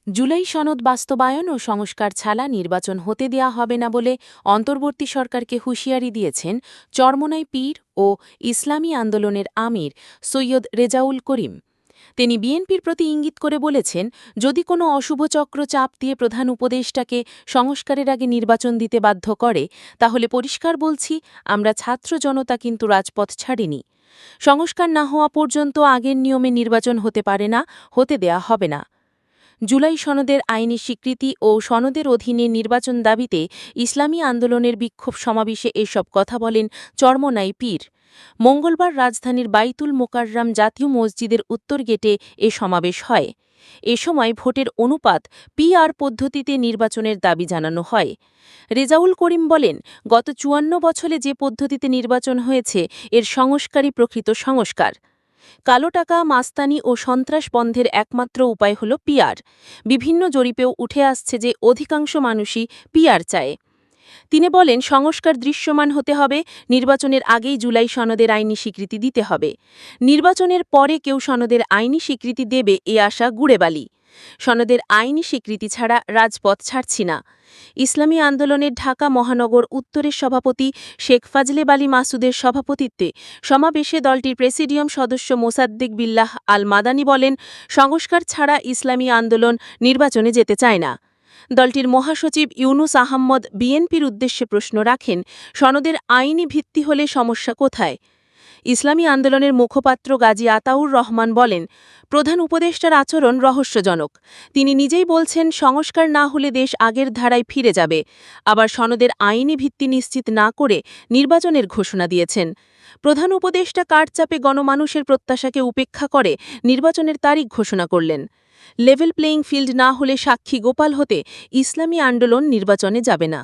জুলাই সনদ বাস্তবায়ন ও সংস্কার ছাড়া নির্বাচন হতে দেয়া হবে না বলে অন্তর্বর্তী সরকারকে হুঁশিয়ারি দিয়েছেন চরমোনাই পীর ও ইসলামী আন্দোলনের আমির সৈয়দ রেজাউল করিম। তিনি বিএনপির প্রতি ইঙ্গিত করে বলেছেন, যদি কোনো অশুভ চক্র চাপ দিয়ে প্রধান উপদেষ্টাকে সংস্কারের আগে নির্বাচন দিতে বাধ্য করে, তাহলে পরিষ্কার বলছি, আমরা ছাত্র জনতা কিন্তু রাজপথ ছাড়িনি। সংস্কার না হওয়া পর্যন্ত আগের নিয়মে নির্বাচন হতে পারে না, হতে দেয়া হবে না। জুলাই সনদের আইনি স্বীকৃতি ও সনদের অধীনে নির্বাচন দাবিতে ইসলামী আন্দোলনের বিক্ষোভ সমাবেশে এসব কথা বলেন চরমোনাই পীর। মঙ্গলবার রাজধানীর বাইতুল মোকাররম জাতীয় মসজিদের উত্তর গেটে এ সমাবেশ হয়। এ সময় ভোটের অনুপাত পিআর পদ্ধতিতে নির্বাচনের দাবি জানানো হয়। রেজাউল করিম বলেন, গত ৫৪ বছরে যে পদ্ধতিতে নির্বাচন হয়েছে এর সংস্কারই প্রকৃত সংস্কার। কালো টাকা, মাস্তানি ও সন্ত্রাস বন্ধের একমাত্র উপায় হল পিআর। বিভিন্ন জরিপেও উঠে আসছে যে অধিকাংশ মানুষই পিআর চায়। তিনি বলেন, সংস্কার দৃশ্যমান হতে হবে, নির্বাচনের আগেই জুলাই সনদের আইনি স্বীকৃতি দিতে হবে। নির্বাচনের পরে কেউ সনদের আইনি স্বীকৃতি দেবে এ আশা গুড়েবালি। সনদের আইনি স্বীকৃতি ছাড়া রাজপথ ছাড়ছি না। ইসলামী আন্দোলনের ঢাকা মহানগর উত্তরের সভাপতি শেখ ফাজলে বালী মাসুদের সভাপতিত্বে সমাবেশে দলটির প্রেসিডিয়াম সদস্য মোসাদ্দেক বিল্লাহ আল মাদানি বলেন, সংস্কার ছাড়া ইসলামী আন্দোলন নির্বাচনে যেতে চায় না। দলটির মহাসচিব ইউনুস আহম্মদ বিএনপির উদ্দেশ্যে প্রশ্ন রাখেন, সনদের আইনি ভিত্তি হলে সমস্যা কোথায়? ইসলামী আন্দোলনের মুখপাত্র গাজী আতাউর রহমান বলেন, প্রধান উপদেষ্টার আচরণ রহস্যজনক। তিনি নিজেই বলছেন, সংস্কার না হলে দেশ আগের ধারায় ফিরে যাবে। আবার সনদের আইনি ভিত্তি নিশ্চিত না করে নির্বাচনের ঘোষণা দিয়েছেন। প্রধান উপদেষ্টা কারচাপে গণমানুষের প্রত্যাশাকে উপেক্ষা করে নির্বাচনের তারিখ ঘোষণা করলেন। লেভেল প্লেয়িং ফিল্ড না হলে সাক্ষী গোপাল হতে ইসলামী আন্দোলন নির্বাচনে যাবে না।